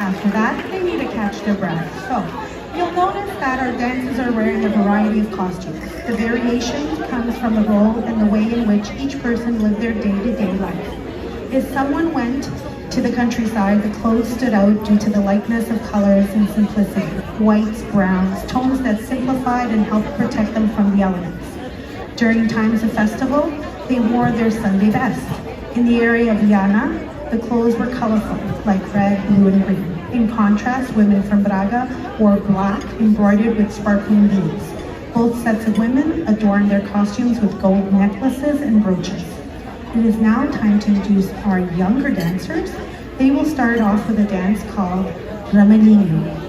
After that, they need to catch their breath. So, you'll notice that our dancers are wearing a variety of costumes. The variation comes from the role and the way in which each person lived their day-to-day life. If someone went to the countryside, the clothes stood out due to the likeness of colors and simplicity. Whites, browns, tones that simplified and helped protect them from the elements. During times of festival, they wore their Sunday best. In the area of Viana, the clothes were colorful, like red, blue, and green. In contrast, women from Braga wore black, embroidered with sparkling beads. Both sets of women adorned their costumes with gold necklaces and brooches. It is now time to introduce our younger dancers. They will start off with a dance called Rameninho.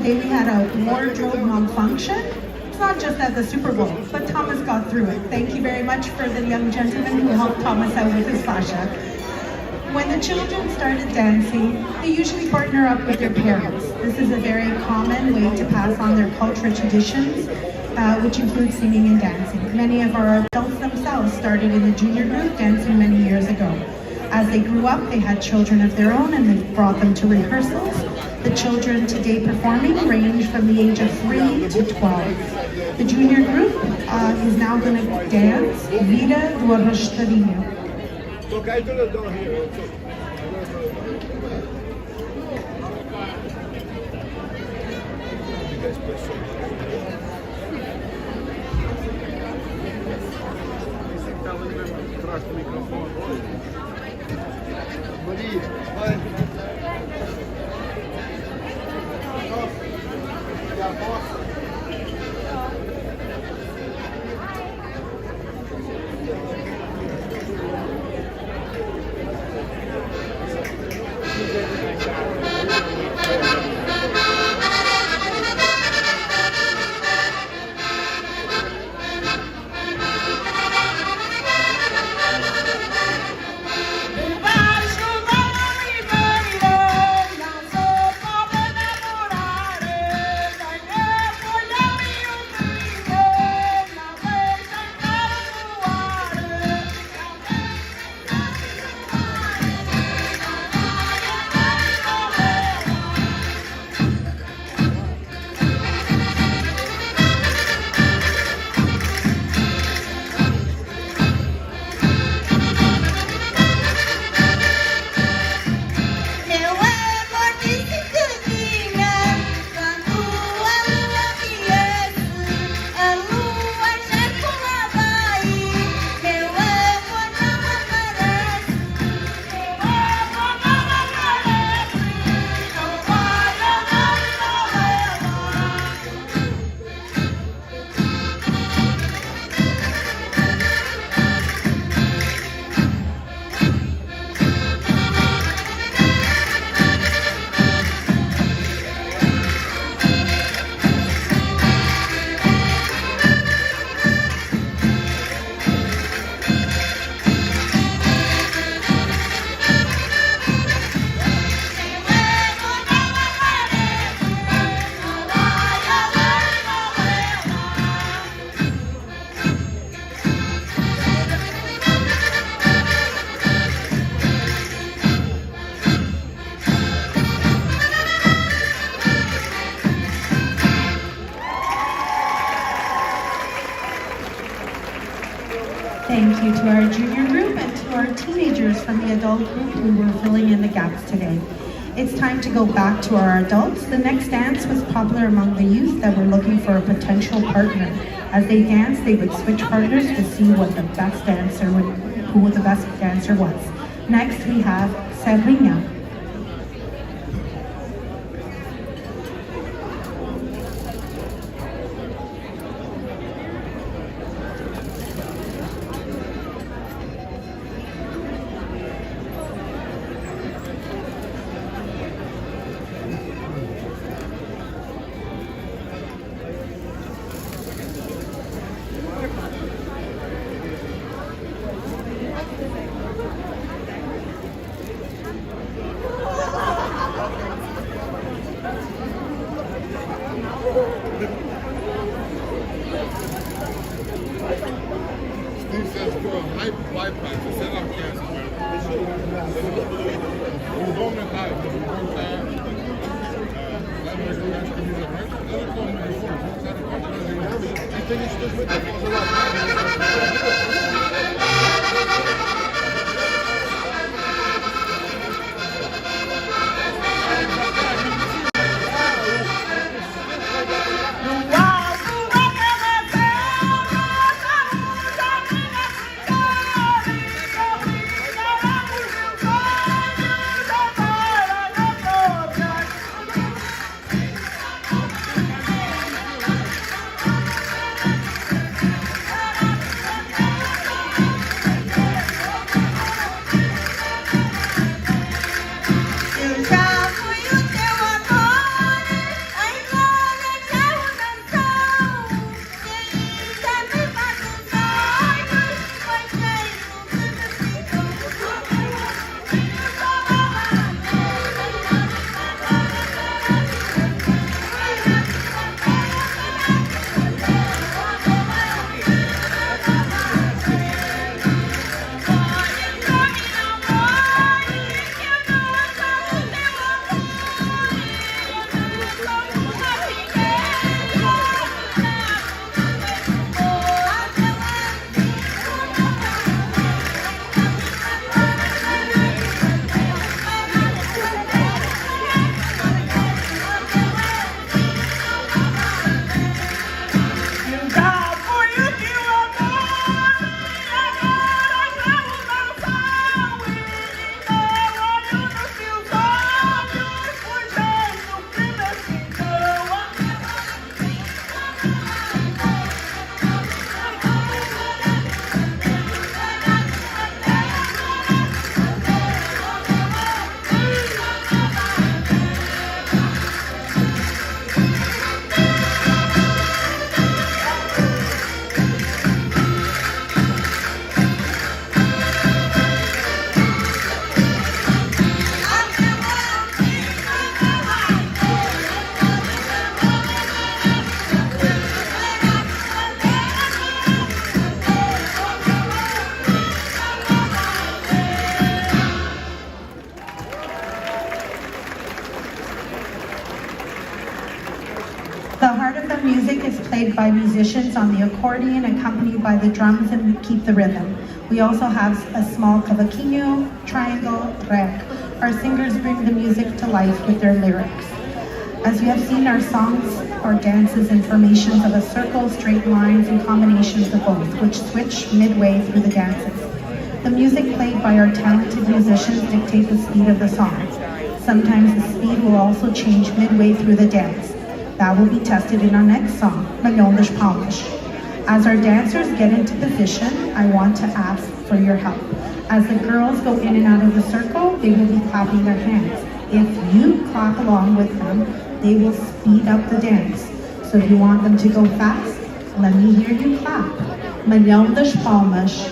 Today we had a wardrobe malfunction. It's not just at the Super Bowl, but Thomas got through it. Thank you very much for the young gentleman who helped Thomas out with his fascia. When the children started dancing, they usually partner up with their parents. This is a very common way to pass on their cultural traditions, which includes singing and dancing. Many of our adults themselves started in the junior group dancing many years ago. As they grew up, they had children of their own and they brought them to rehearsals. The children today performing range from the age of 3 to 12. The junior group is now going to dance Vida do Arrastadinho. our teenagers from the adult group who were filling in the gaps today. It's time to go back to our adults. The next dance was popular among the youth that were looking for a potential partner. As they danced, they would switch partners to see who the best dancer was. Next, we have Serrinha. The heart of the music is played by musicians on the accordion, accompanied by the drums, and keep the rhythm. We also have a small cavaquinho, triangle, rec. Our singers bring the music to life with their lyrics. As you have seen, our songs or dances in formations of a circle, straight lines, and combinations of both, which switch midway through the dances. The music played by our talented musicians dictate the speed of the song. Sometimes the speed will also change midway through the dance. That will be tested in our next song, Milhão das Palmas. As our dancers get into position, I want to ask for your help. As the girls go in and out of the circle, they will be clapping their hands. If you clap along with them, they will speed up the dance. So if you want them to go fast, let me hear you clap. Milhão das Palmas.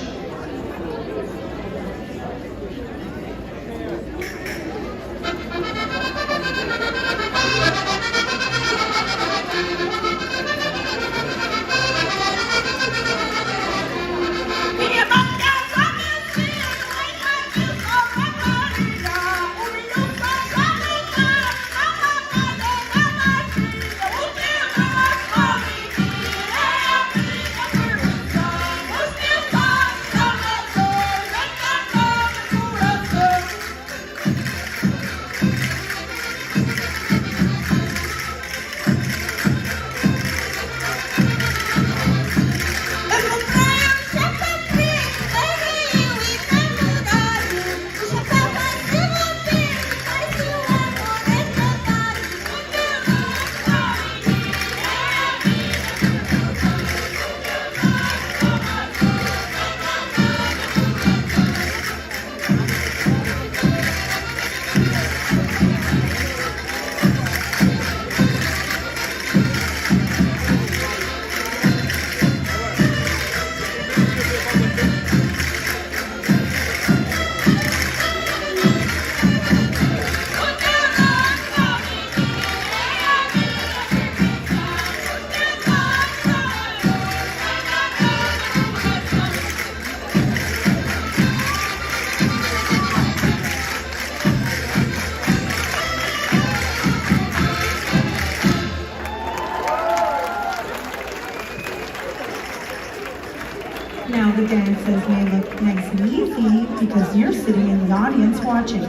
dances may look nice and easy because you're sitting in the audience watching.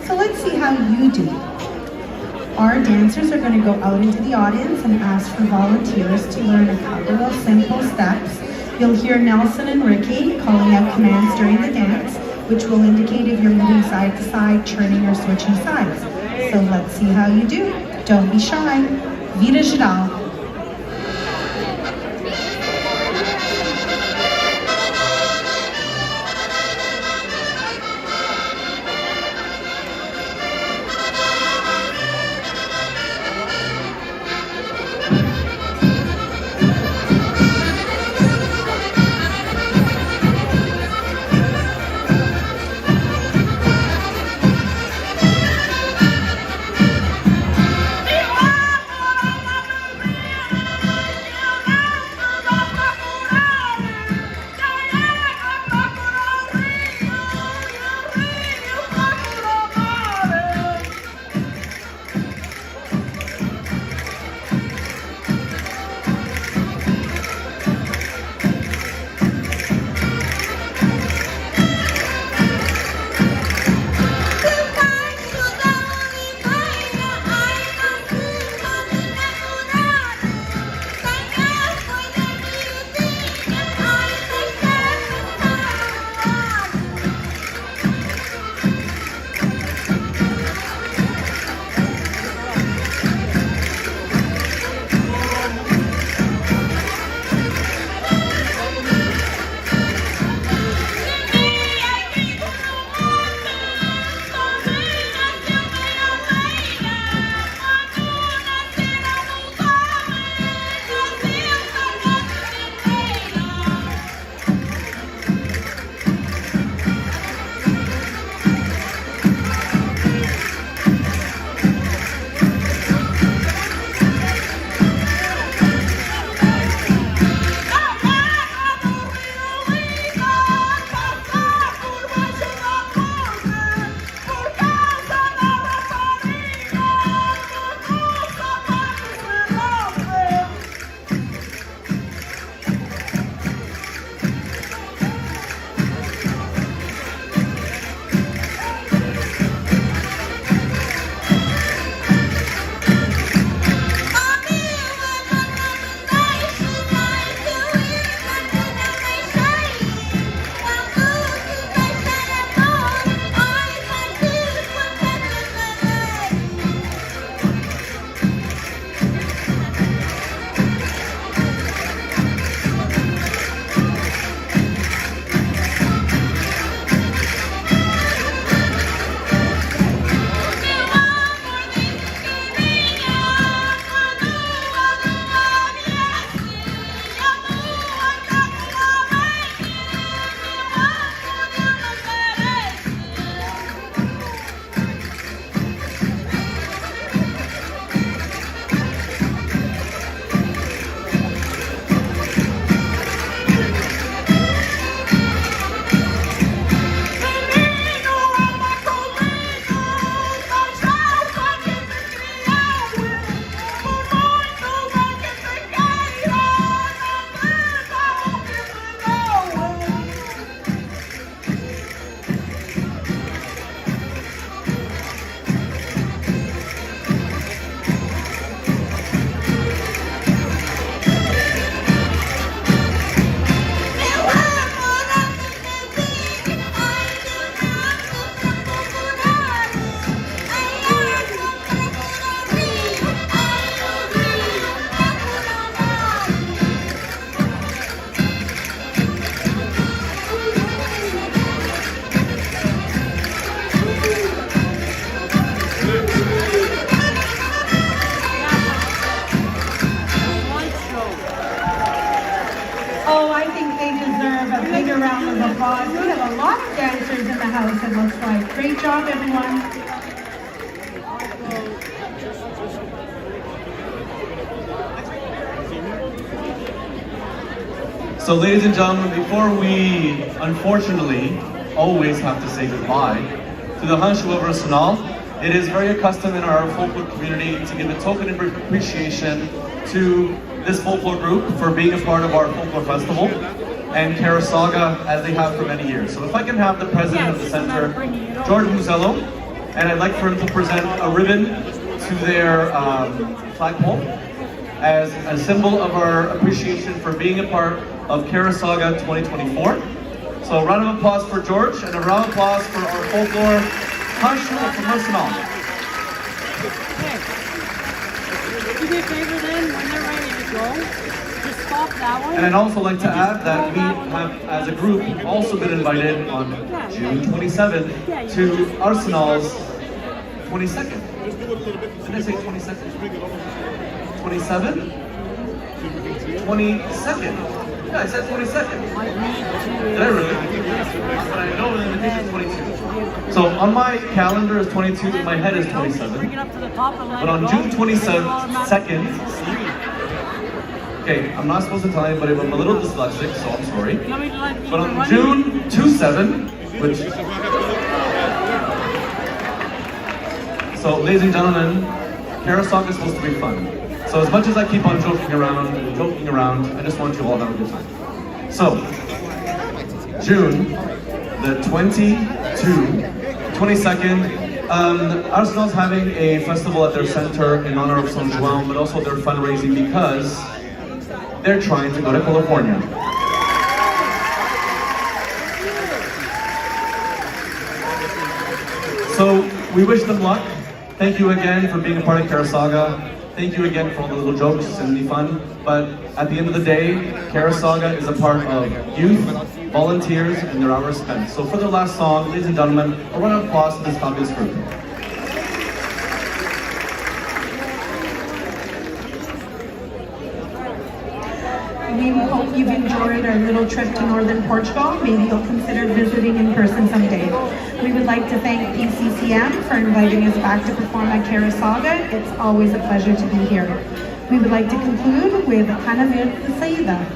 So let's see how you do. Our dancers are going to go out into the audience and ask for volunteers to learn a couple of simple steps. You'll hear Nelson and Ricky calling out commands during the dance, which will indicate if you're moving side to side, turning or switching sides. So let's see how you do. Don't be shy. Vira geral. applause. We have a lot of dancers in the house, it looks like. Great job, everyone. So ladies and gentlemen, before we unfortunately always have to say goodbye to the Hanshu National, it is very accustomed in our folklore community to give a token of appreciation to this folklore group for being a part of our folklore festival. and Carassauga as they have for many years. So if I can have the president of the center, George Muzello, and I'd like for him to present a ribbon to their flagpole as a symbol of our appreciation for being a part of Carassauga 2024. So a round of applause for George and a round of applause for our folklore Hanshul from Arsenal. Do me a favor then, when they're ready to go, just stop that one. And I'd also like to add that we have, as a group, also been invited on June 27th to Arsenal's 22nd. Did I say 22nd? 27? 22nd. Yeah, I said 22nd. Did I really? But I know the invitation is 22. So on my calendar is 22, in my head is 27. But on June 22nd, okay, I'm not supposed to tell anybody, but I'm a little dyslexic, so I'm sorry. But on June 27, which... So, ladies and gentlemen, Carassauga is supposed to be fun. So as much as I keep on joking around, I just want you all to have a good time. So, June the 22nd, Arsenal's having a festival at their center in honor of San Juan, but also they're fundraising because they're trying to go to California. So we wish them luck. Thank you again for being a part of Carassauga. Thank you again for all the little jokes and the fun. But at the end of the day, Carassauga is a part of youth, volunteers, and their hours spent. So for the last song, ladies and gentlemen, a round of applause to this fabulous group. We hope you've enjoyed our little trip to northern Portugal. Maybe you'll consider visiting in person someday. We would like to thank PCCM for inviting us back to perform at Carassauga. It's always a pleasure to be here. We would like to conclude with Hanavir Saida.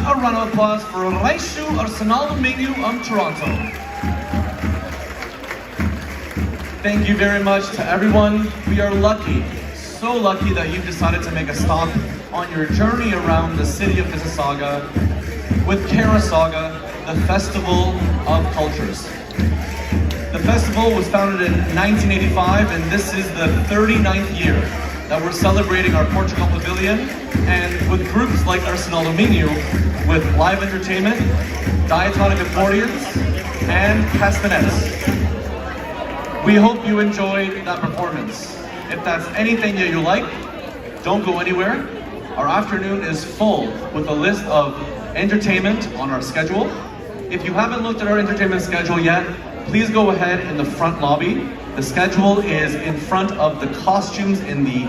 a round of applause for Raishu Arsenal Domingo of Toronto. Thank you very much to everyone. We are lucky, so lucky that you've decided to make a stop on your journey around the city of Mississauga with Carassauga, the Festival of Cultures. The festival was founded in 1985, and this is the 39th year that we're celebrating our Portugal Pavilion, and with groups like Arsenal Domingo, with live entertainment, diatonic accordions, and castanets. We hope you enjoyed that performance. If that's anything that you like, don't go anywhere. Our afternoon is full with a list of entertainment on our schedule. If you haven't looked at our entertainment schedule yet, please go ahead in the front lobby. The schedule is in front of the costumes in the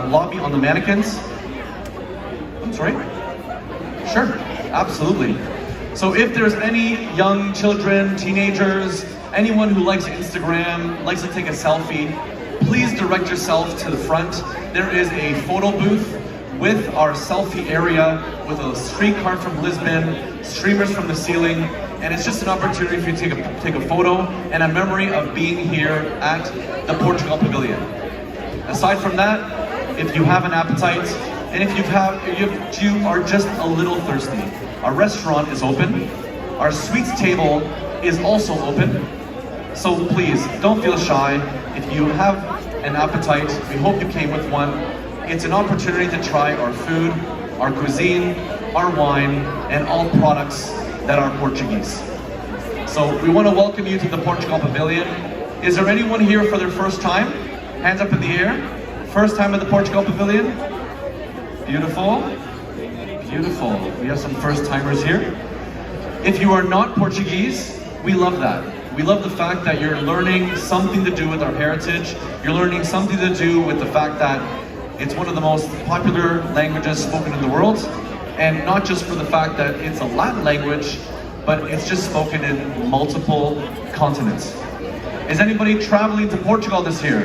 lobby on the mannequins. I'm sorry? Sure, absolutely. So if there's any young children, teenagers, anyone who likes Instagram, likes to take a selfie, please direct yourself to the front. There is a photo booth with our selfie area, with a streetcar from Lisbon, streamers from the ceiling, and it's just an opportunity for you to take a photo and a memory of being here at the Portugal Pavilion. Aside from that, if you have an appetite, and if you are just a little thirsty, our restaurant is open. Our sweets table is also open. So please, don't feel shy. If you have an appetite, we hope you came with one. It's an opportunity to try our food, our cuisine, our wine, and all products that are Portuguese. So we want to welcome you to the Portugal Pavilion. Is there anyone here for their first time? Hands up in the air. First time at the Portugal Pavilion? Beautiful. Beautiful. We have some first timers here. If you are not Portuguese, we love that. We love the fact that you're learning something to do with our heritage. You're learning something to do with the fact that it's one of the most popular languages spoken in the world. And not just for the fact that it's a Latin language, but it's just spoken in multiple continents. Is anybody traveling to Portugal this year?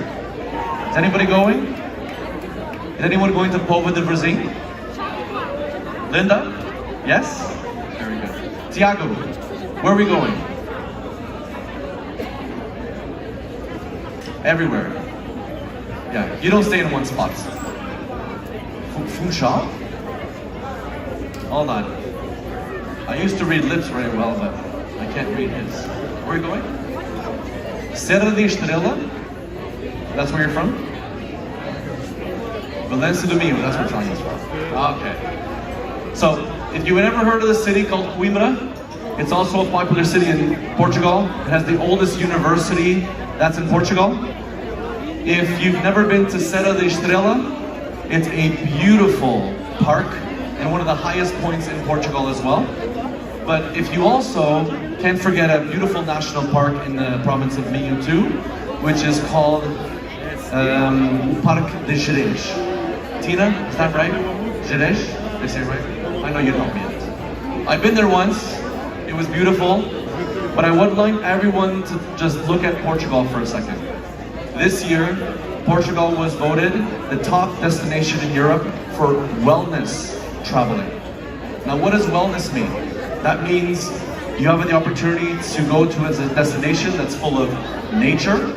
Is anybody going? Is anyone going to Povo de Brazil? Linda? Yes? Very good. Tiago, where are we going? Everywhere. Yeah, you don't stay in one spot. Funchal? Hold on. I used to read lips very well, but I can't read his. Where are you going? Serra de Estrela? That's where you're from? Valencia do Minho, that's where Tanya's from. Okay. So, if you had ever heard of the city called Coimbra, it's also a popular city in Portugal. It has the oldest university that's in Portugal. If you've never been to Serra de Estrela, it's a beautiful park and one of the highest points in Portugal as well. But if you also can't forget a beautiful national park in the province of Minho too, which is called Parque de Gerês. Tina, is that right? Gerês? Did I say it right? I know you helped me out. I've been there once. It was beautiful. But I would like everyone to just look at Portugal for a second. This year, Portugal was voted the top destination in Europe for wellness traveling. Now, what does wellness mean? That means you have the opportunity to go to a destination that's full of nature.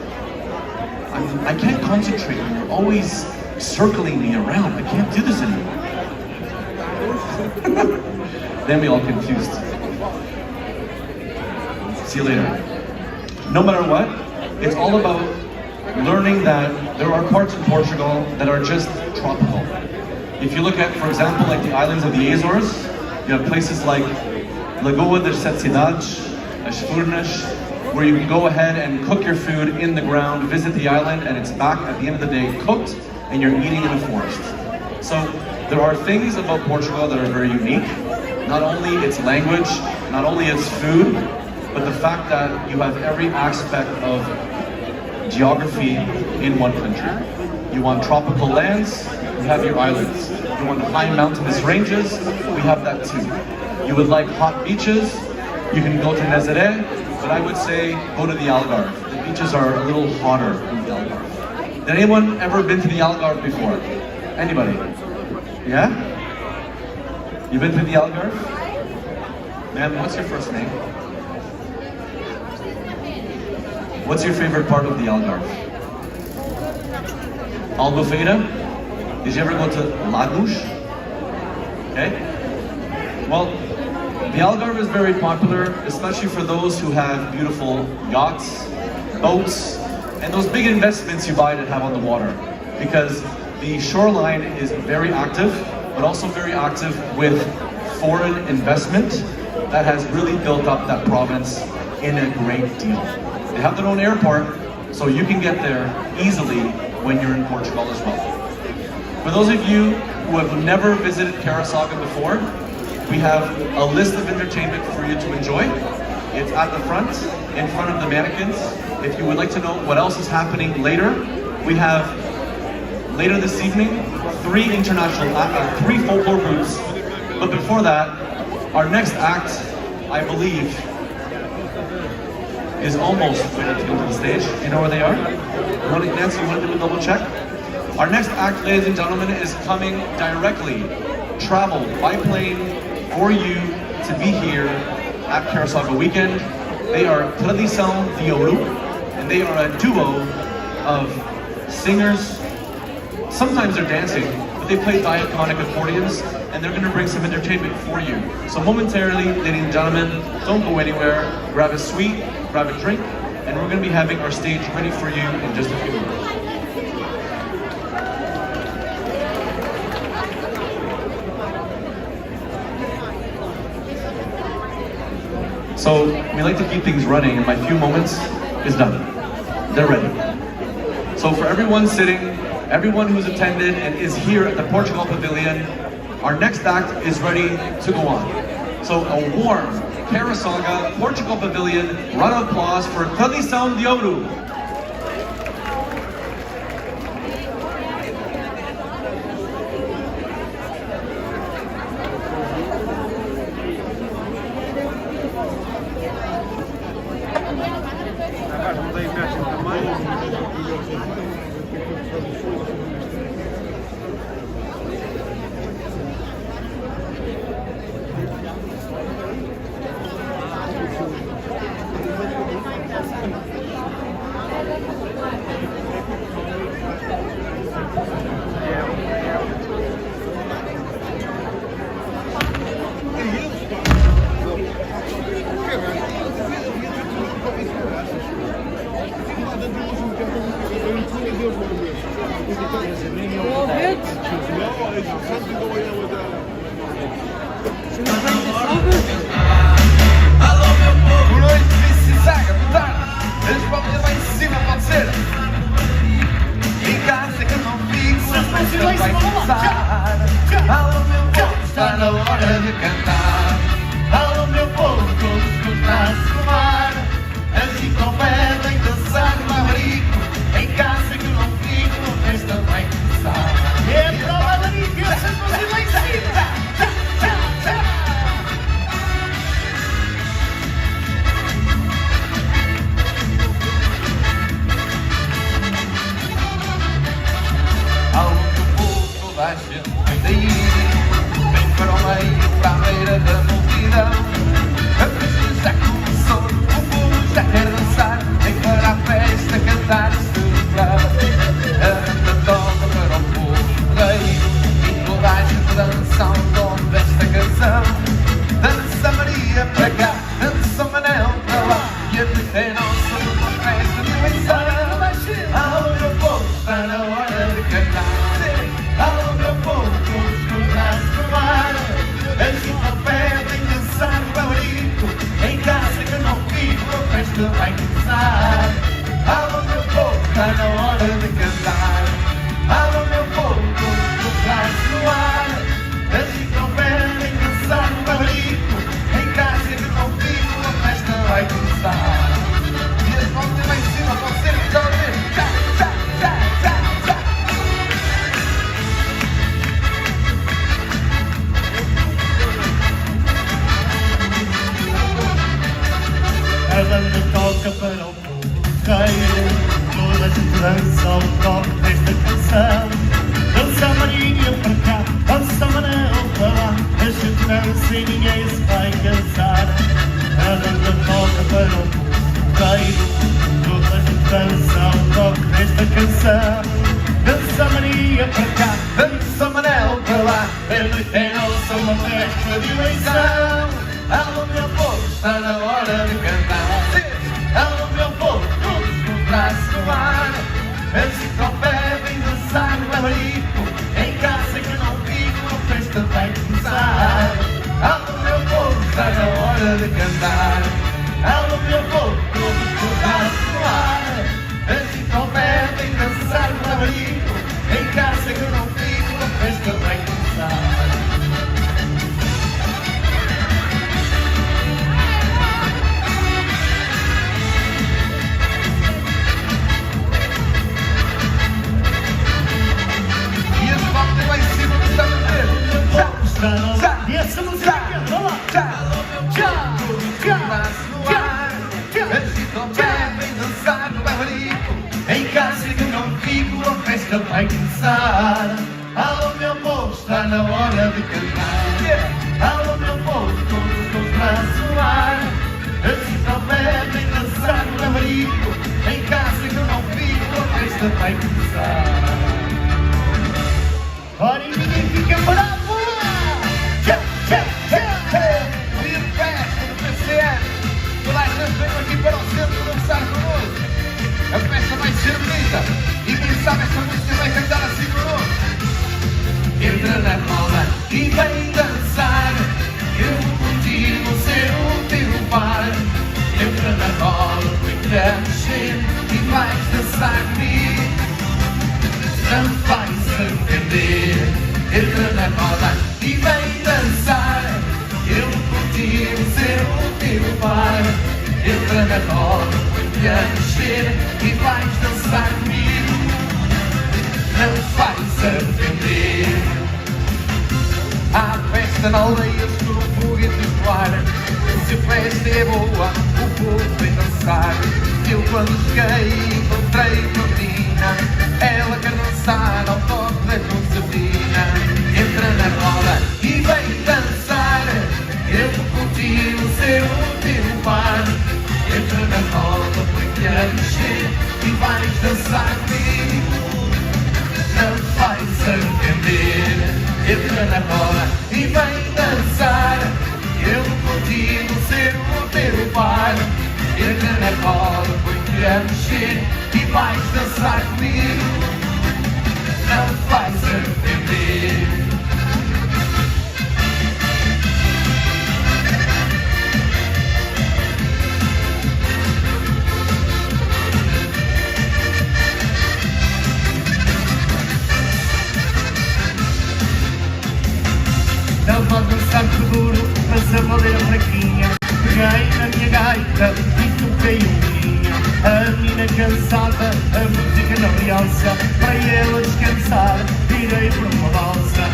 I can't concentrate when you're always circling me around. I can't do this anymore. Then we all confused. See you later. No matter what, it's all about learning that there are parts of Portugal that are just tropical. If you look at, for example, like the islands of the Azores, you have places like Lagoa das Sete Cidades, as Furnas, where you can go ahead and cook your food in the ground, visit the island, and it's back at the end of the day cooked, and you're eating in a forest. So there are things about Portugal that are very unique. Not only its language, not only its food, but the fact that you have every aspect of geography in one country. You want tropical lands, you have your islands. You want high mountainous ranges, we have that too. You would like hot beaches, you can go to Nazaré, but I would say go to the Algarve. The beaches are a little hotter in the Algarve. Did anyone ever been to the Algarve before? Anybody? Yeah? You've been to the Algarve? Ma'am, what's your first name? What's your favorite part of the Algarve? Albufeira? Did you ever go to Lagos? Okay. Well, the Algarve is very popular, especially for those who have beautiful yachts, boats, and those big investments you buy to have on the water. Because the shoreline is very active, but also very active with foreign investment that has really built up that province in a great deal. They have their own airport, so you can get there easily when you're in Portugal as well. For those of you who have never visited Carassauga before, we have a list of entertainment for you to enjoy. It's at the front, in front of the mannequins. If you would like to know what else is happening later, we have later this evening, three folklore groups. But before that, our next act, I believe, is almost ready to go to the stage. Do you know where they are? Nancy, you want to do a double check? Our next act, ladies and gentlemen, is coming directly, traveled by plane for you to be here at Carassauga Weekend. They are Tradição de Ouro, and they are a duo of singers. Sometimes they're dancing, but they play diatonic accordions, and they're going to bring some entertainment for you. So momentarily, ladies and gentlemen, don't go anywhere. Grab a sweet, grab a drink, and we're going to be having our stage ready for you in just a few minutes. So we like to keep things running, and my few moments is done. They're ready. So for everyone sitting, everyone who's attended and is here at the Portugal Pavilion, our next act is ready to go on. So a warm Carassauga Portugal Pavilion round of applause for Tradição de Ouro. Alô meu povo, está na hora de cantar. Alô meu povo, todos nos braços no mar. Assim não pedem dançar no abrigo. Em casa que não fico, a festa vai começar. É para lá da minha cabeça, mas lá em cima. Alô meu povo, toda a gente vem daí. Vem para o meio, para a beira da multidão. A festa já começou, o povo já quer dançar. Vem para a festa cantar e celebrar. A banda toca para o povo rei. E toda a gente dança ao tom desta canção. Dança Maria para cá, dança Manel para lá. E a terra é nossa numa festa de eleição. Alô meu povo, está na hora de cantar. Alô meu povo, todos nos braços no ar. Assim não pedem dançar no baurico. Em casa que não fico, a festa vai começar. Alô meu povo, está na hora de cantar. Alô meu povo, todos nos braços no ar. Assim não pedem dançar no baurico. Em casa que não fico, a festa vai começar. E as mãos lá em cima vão ser vitórias. Tchá, tchá, tchá, tchá, tchá. A banda toca para o povo inteiro. Toda a gente dança ao toque desta canção. Dança Maria para cá, dança Manel para lá. a gente dança e ninguém se vai cansar. A banda toca para o inteiro, toda a gente dança ao toque desta canção. Dança Maria para cá, dança Manel para lá, a noite é nossa, uma festa de eleição. Alô meu povo, está na hora de cantar. Alô meu povo, todos com o braço no ar. Assim só bebem dançar no Amarico, em casa que não fico, a festa vai começar. Alô meu povo, está na hora de cantar. Alô meu povo, todos com o braço no ar. Assim só bebem dançar no Amarico, em casa que não fico, a festa vai começar. E essa música, vamos lá! Já! Bebem dançar no Barrico, em casa que não fico, a festa vai começar. Alô meu povo, está na hora de cantar. Alô meu povo, todos com os braços no ar. Assim só bebem dançar no Barrico, em casa que não fico, a festa vai começar. Ora, e ninguém fica parado! Dia de festa do PCCM, toda a gente veio aqui para o centro dançar connosco. A festa vai ser bonita e quem sabe esta música vai cantar assim connosco. Entra na roda e vem dançar, eu vou contigo ser o teu par. Entra na roda, põe-te a mexer e vais dançar comigo. Não vais arrepender. Entra na roda e vem dançar, eu contigo ser o teu par. Entra na roda, põe-te a mexer e vais dançar comigo. Não vais arrepender. Há festa na aldeia, estou no foguete do ar. Se a festa é boa, o povo vem dançar. Eu quando cheguei encontrei uma menina, ela quer dançar ao toque da concertina. Entra na roda e vem dançar, eu vou contigo ser o teu par. Entra na roda, põe-te a mexer e vais dançar comigo. Não vais arrepender. Entra na roda e vem dançar, eu vou contigo ser o teu par. Entra na roda, põe-te a mexer e vais dançar comigo. Não vais arrepender. Estava a dançar por duro, mas a madeira fraquinha. Peguei na minha gaita e toquei linha. A menina cansada, a música não realça. Para ela descansar, virei por uma balsa.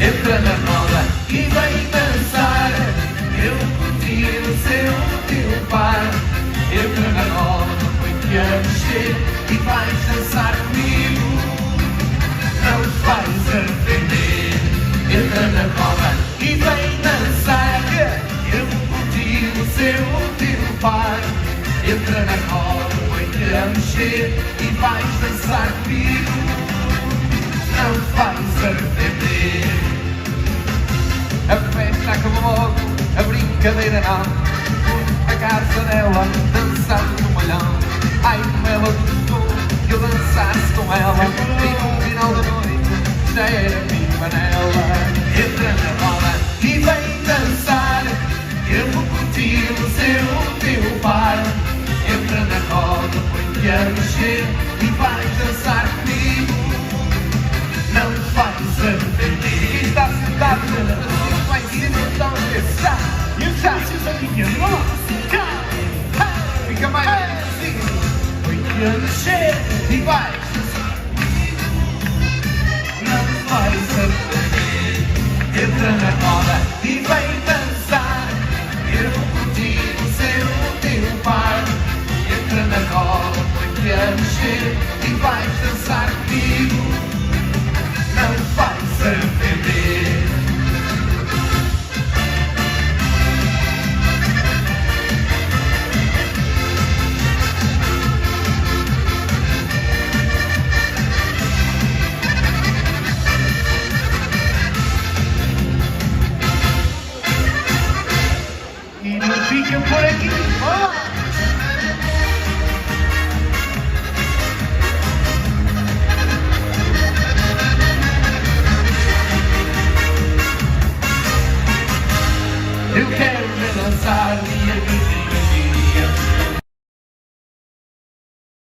Entra na roda e vem dançar, eu contigo ser o teu par. Entra na roda, põe-te a mexer e vais dançar comigo. Não vais arrepender. Entra na roda e vem dançar, eu vou contigo ser o teu par. Entra na roda, põe-te a mexer e vais dançar comigo. Não vais arrepender. A festa acabou logo, a brincadeira não. Fui à casa dela, dançando no malhão. Ai, como ela gostou que eu dançasse com ela. E no final da noite já era viva nela. Entra na roda e vem dançar, eu vou contigo ser o teu par. Entra na roda, põe-te a mexer e vais dançar comigo. Não vais arrepender. E está sentado na pessoa, vai ser então pensar. E eu já preciso aqui, fica mais assim. Põe-te a mexer e vais dançar comigo. Não vais arrepender. Entra na roda e vem dançar, eu vou contigo ser o teu par. Entra na roda, põe-te a mexer e vais dançar comigo. Não vais arrepender. por aqui.